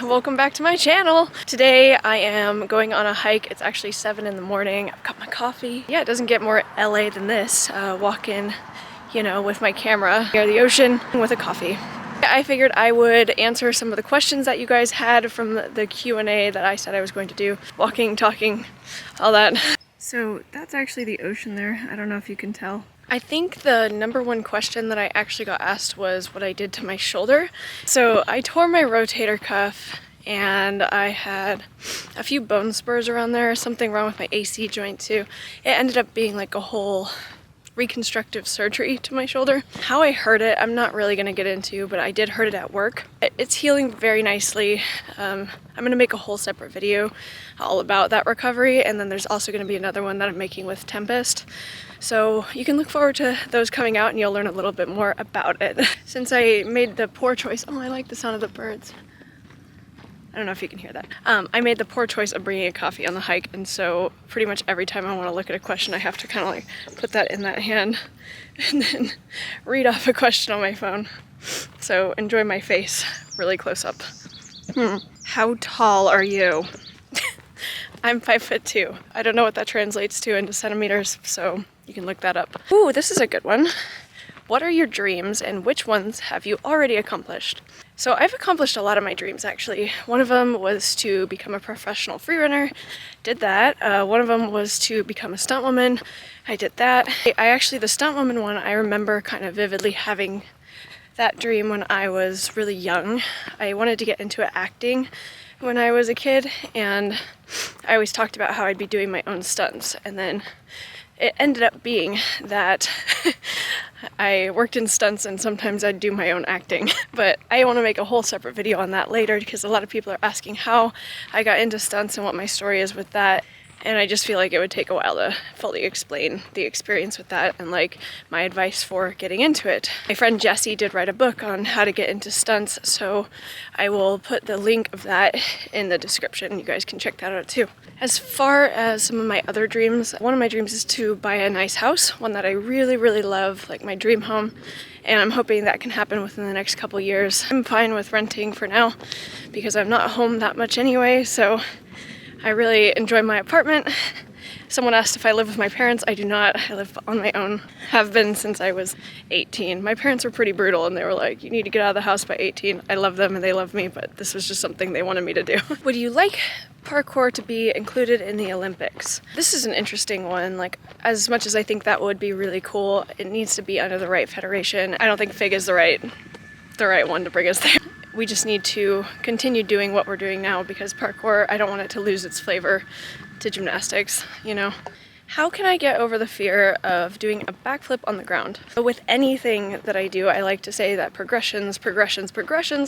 welcome back to my channel. Today I am going on a hike. It's actually 7 in the morning. I've got my coffee. Yeah, it doesn't get more LA than this. Walking, you know, with my camera near the ocean with a coffee. I figured I would answer some of the questions that you guys had from the Q&A that I said I was going to do. Walking, talking, all that. So that's actually the ocean there. I don't know if you can tell. I think the number one question that I actually got asked was what I did to my shoulder. So I tore my rotator cuff and I had a few bone spurs around there, something wrong with my AC joint too. It ended up being like a whole reconstructive surgery to my shoulder. How I hurt it, I'm not really gonna get into, but I did hurt it at work. It's healing very nicely. I'm gonna make a whole separate video all about that recovery, and then there's also gonna be another one that I'm making with Tempest. So you can look forward to those coming out and you'll learn a little bit more about it. Since I made the poor choice, oh, I like the sound of the birds. I don't know if you can hear that. I made the poor choice of bringing a coffee on the hike, and so pretty much every time I want to look at a question, I have to kind of like put that in that hand and then read off a question on my phone. So enjoy my face really close up. How tall are you? I'm 5'2". I don't know what that translates to into centimeters, so you can look that up. Ooh, this is a good one. What are your dreams and which ones have you already accomplished? So I've accomplished a lot of my dreams actually. One of them was to become a professional freerunner. Did that. One of them was to become a stunt woman. I did that. I actually, the stunt woman one, I remember kind of vividly having that dream when I was really young. I wanted to get into acting when I was a kid, and I always talked about how I'd be doing my own stunts, and then it ended up being that I worked in stunts and sometimes I'd do my own acting. But I want to make a whole separate video on that later because a lot of people are asking how I got into stunts and what my story is with that. And I just feel like it would take a while to fully explain the experience with that and like my advice for getting into it. My friend Jessie did write a book on how to get into stunts, so I will put the link of that in the description. You guys can check that out too. As far as some of my other dreams, one of my dreams is to buy a nice house, one that I really, really love, like my dream home. And I'm hoping that can happen within the next couple years. I'm fine with renting for now because I'm not home that much anyway, so I really enjoy my apartment. Someone asked if I live with my parents. I do not. I live on my own. Have been since I was 18. My parents were pretty brutal and they were like, you need to get out of the house by 18. I love them and they love me, but this was just something they wanted me to do. Would you like parkour to be included in the Olympics? This is an interesting one. Like, as much as I think that would be really cool, it needs to be under the right federation. I don't think FIG is the right one to bring us there. We just need to continue doing what we're doing now because parkour, I don't want it to lose its flavor to gymnastics, you know? How can I get over the fear of doing a backflip on the ground? With anything that I do, I like to say that progressions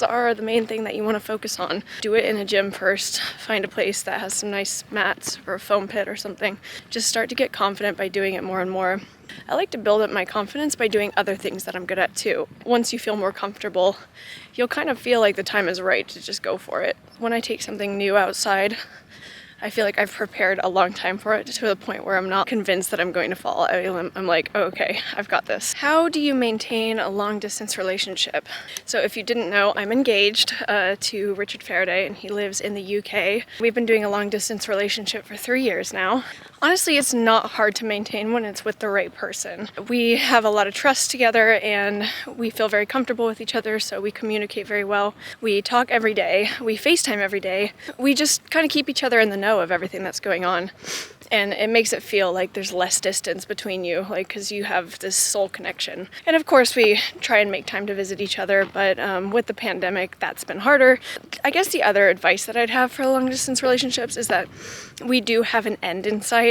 are the main thing that you want to focus on. Do it in a gym first. Find a place that has some nice mats or a foam pit or something. Just start to get confident by doing it more and more. I like to build up my confidence by doing other things that I'm good at too. Once you feel more comfortable, you'll kind of feel like the time is right to just go for it. When I take something new outside, I feel like I've prepared a long time for it to the point where I'm not convinced that I'm going to fall. I'm like, oh, okay, I've got this. How do you maintain a long distance relationship? So if you didn't know, I'm engaged to Richard Faraday and he lives in the UK. We've been doing a long distance relationship for 3 years now. Honestly, it's not hard to maintain when it's with the right person. We have a lot of trust together and we feel very comfortable with each other, so we communicate very well. We talk every day. We FaceTime every day. We just kind of keep each other in the know of everything that's going on. And it makes it feel like there's less distance between you, like, because you have this soul connection. And of course, we try and make time to visit each other, but with the pandemic, that's been harder. I guess the other advice that I'd have for long distance relationships is that we do have an end in sight.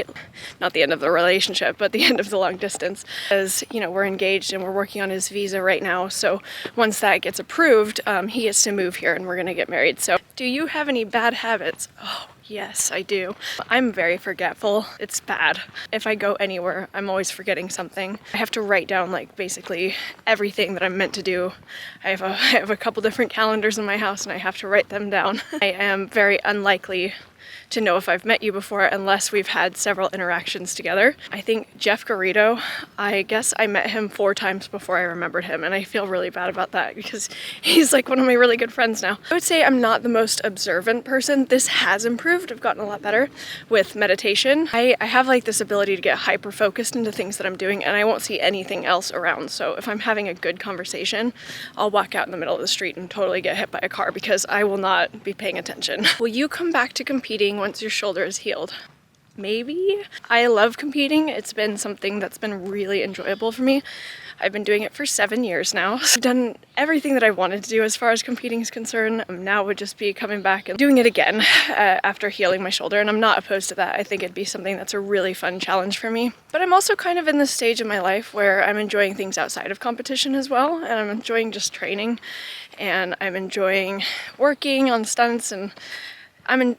Not the end of the relationship, but the end of the long distance. As you know, we're engaged and we're working on his visa right now. So once that gets approved, he gets to move here and we're gonna get married. So do you have any bad habits? Oh, yes, I do. I'm very forgetful. It's bad. If I go anywhere, I'm always forgetting something. I have to write down like basically everything that I'm meant to do. I have a couple different calendars in my house and I have to write them down. I am very unlikely to know if I've met you before unless we've had several interactions together. I think Jeff Garrido, I guess I met him 4 times before I remembered him, and I feel really bad about that because he's like one of my really good friends now. I would say I'm not the most observant person. This has improved. I've gotten a lot better with meditation. I have like this ability to get hyper focused into things that I'm doing, and I won't see anything else around. So if I'm having a good conversation, I'll walk out in the middle of the street and totally get hit by a car because I will not be paying attention. Will you come back to competing once your shoulder is healed? Maybe. I love competing. It's been something that's been really enjoyable for me. I've been doing it for 7 years now. I've done everything that I wanted to do as far as competing is concerned. Now would just be coming back and doing it again after healing my shoulder, and I'm not opposed to that. I think it'd be something that's a really fun challenge for me. But I'm also kind of in this stage of my life where I'm enjoying things outside of competition as well, and I'm enjoying just training, and I'm enjoying working on stunts, and I'm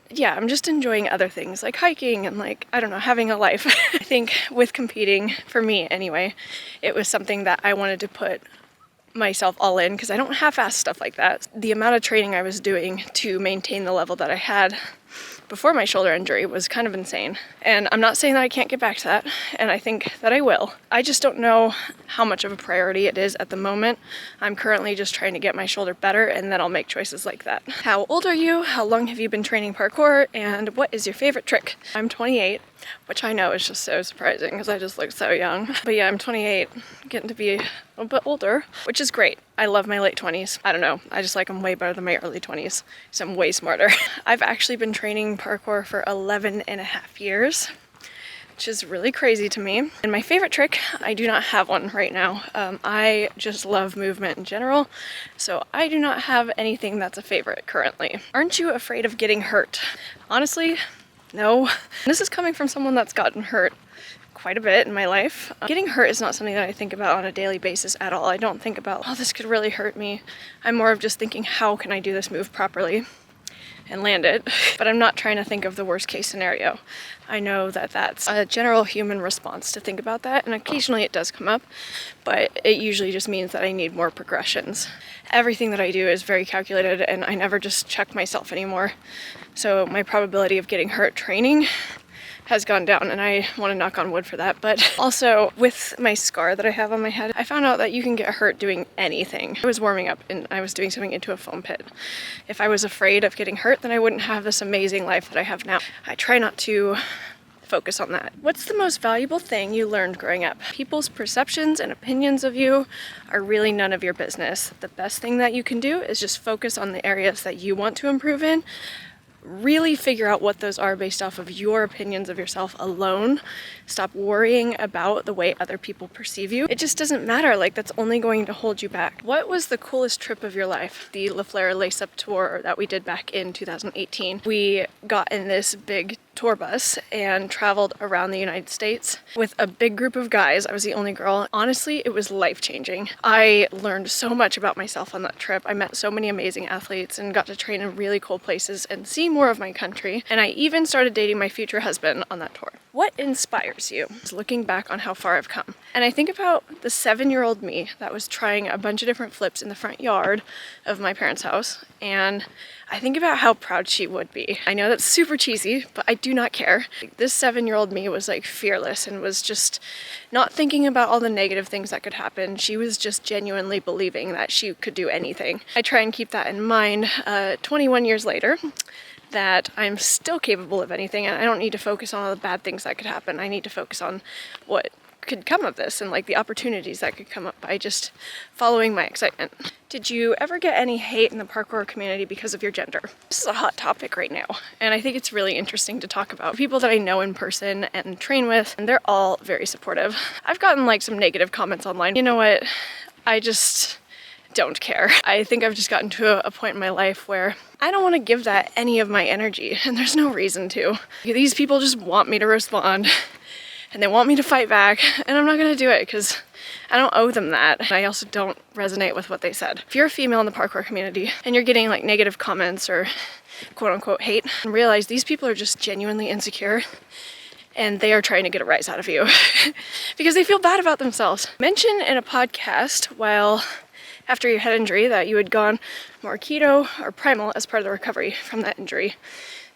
just enjoying other things like hiking and like, I don't know, having a life. I think with competing, for me anyway, it was something that I wanted to put myself all in because I don't half-ass stuff like that. The amount of training I was doing to maintain the level that I had before my shoulder injury was kind of insane. And I'm not saying that I can't get back to that, and I think that I will. I just don't know how much of a priority it is at the moment. I'm currently just trying to get my shoulder better, and then I'll make choices like that. How old are you? How long have you been training parkour? And what is your favorite trick? I'm 28, which I know is just so surprising because I just look so young. But yeah, I'm 28, getting to be a little bit older, which is great. I love my late 20s. I don't know, I just like them way better than my early 20s, so I'm way smarter. I've actually been training parkour for 11 and a half years, which is really crazy to me. And my favorite trick, I do not have one right now. I just love movement in general, so I do not have anything that's a favorite currently. Aren't you afraid of getting hurt? Honestly, no. This is coming from someone that's gotten hurt quite a bit in my life. Getting hurt is not something that I think about on a daily basis at all. I don't think about, oh, this could really hurt me. I'm more of just thinking, how can I do this move properly and land it? But I'm not trying to think of the worst case scenario. I know that that's a general human response to think about that, and occasionally it does come up, but it usually just means that I need more progressions. Everything that I do is very calculated, and I never just check myself anymore. So my probability of getting hurt training has gone down, and I want to knock on wood for that. But also with my scar that I have on my head, I found out that you can get hurt doing anything. I was warming up and I was doing something into a foam pit. If I was afraid of getting hurt, then I wouldn't have this amazing life that I have now. I try not to focus on that. What's the most valuable thing you learned growing up? People's perceptions and opinions of you are really none of your business. The best thing that you can do is just focus on the areas that you want to improve in. Really figure out what those are based off of your opinions of yourself alone. Stop worrying about the way other people perceive you. It just doesn't matter. Like, that's only going to hold you back. What was the coolest trip of your life? The La Flare Lace Up tour that we did back in 2018. We got in this big tour bus and traveled around the United States with a big group of guys. I was the only girl. Honestly, it was life-changing. I learned so much about myself on that trip. I met so many amazing athletes and got to train in really cool places and see more of my country. And I even started dating my future husband on that tour. What inspires you? Looking back on how far I've come. And I think about the 7-year-old me that was trying a bunch of different flips in the front yard of my parents' house, and I think about how proud she would be. I know that's super cheesy, but I do not care. This 7-year-old me was like fearless and was just not thinking about all the negative things that could happen. She was just genuinely believing that she could do anything. I try and keep that in mind 21 years later, that I'm still capable of anything, and I don't need to focus on all the bad things that could happen. I need to focus on what could come of this and like the opportunities that could come up by just following my excitement. Did you ever get any hate in the parkour community because of your gender? This is a hot topic right now, and I think it's really interesting to talk about. People that I know in person and train with, and they're all very supportive. I've gotten like some negative comments online. You know what? I just don't care. I think I've just gotten to a point in my life where I don't want to give that any of my energy, and there's no reason to. These people just want me to respond, and they want me to fight back, and I'm not going to do it because I don't owe them that. I also don't resonate with what they said. If you're a female in the parkour community and you're getting like negative comments or quote unquote hate, realize these people are just genuinely insecure, and they are trying to get a rise out of you because they feel bad about themselves. Mention in a podcast while after your head injury that you had gone more keto or primal as part of the recovery from that injury.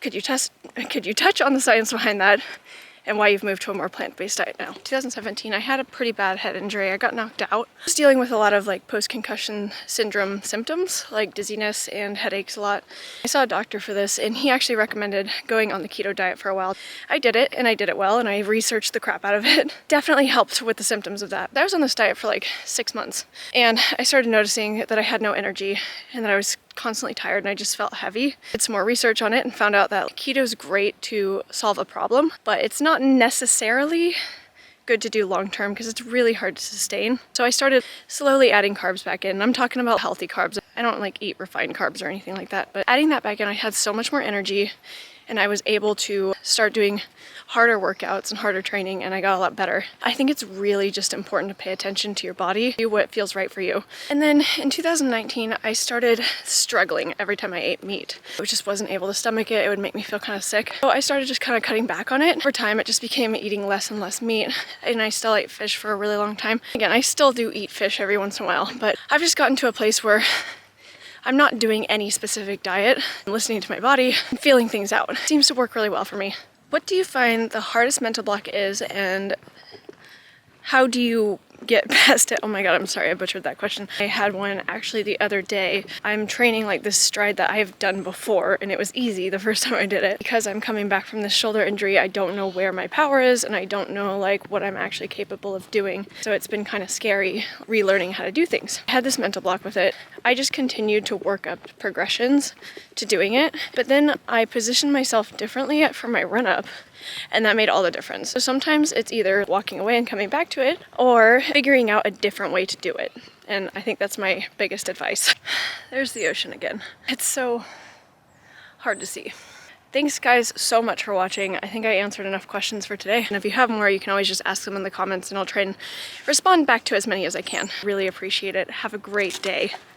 Could you touch on the science behind that and why you've moved to a more plant-based diet now? 2017, I had a pretty bad head injury. I got knocked out. I was dealing with a lot of like post-concussion syndrome symptoms, like dizziness and headaches a lot. I saw a doctor for this and he actually recommended going on the keto diet for a while. I did it and I did it well and I researched the crap out of it. Definitely helped with the symptoms of that. I was on this diet for like 6 months and I started noticing that I had no energy and that I was constantly tired and I just felt heavy. Did some more research on it and found out that keto is great to solve a problem, but it's not necessarily good to do long term because it's really hard to sustain. So I started slowly adding carbs back in. I'm talking about healthy carbs. I don't like eat refined carbs or anything like that, but adding that back in, I had so much more energy and I was able to start doing harder workouts and harder training and I got a lot better. I think it's really just important to pay attention to your body, do what feels right for you. And then in 2019, I started struggling every time I ate meat. I just wasn't able to stomach it. It would make me feel kind of sick. So I started just kind of cutting back on it. Over time, it just became eating less and less meat. And I still ate fish for a really long time. Again, I still do eat fish every once in a while, but I've just gotten to a place where I'm not doing any specific diet. I'm listening to my body and feeling things out. It seems to work really well for me. What do you find the hardest mental block is and how do you get past it? Oh my god, I'm sorry, I butchered that question. I had one actually the other day. I'm training like this stride that I've done before and it was easy the first time I did it. Because I'm coming back from this shoulder injury, I don't know where my power is and I don't know like what I'm actually capable of doing. So it's been kind of scary relearning how to do things. I had this mental block with it. I just continued to work up progressions to doing it, but then I positioned myself differently for my run up. And that made all the difference. So sometimes it's either walking away and coming back to it or figuring out a different way to do it. And I think that's my biggest advice. There's the ocean again. It's so hard to see. Thanks guys so much for watching. I think I answered enough questions for today. And if you have more, you can always just ask them in the comments and I'll try and respond back to as many as I can. Really appreciate it. Have a great day.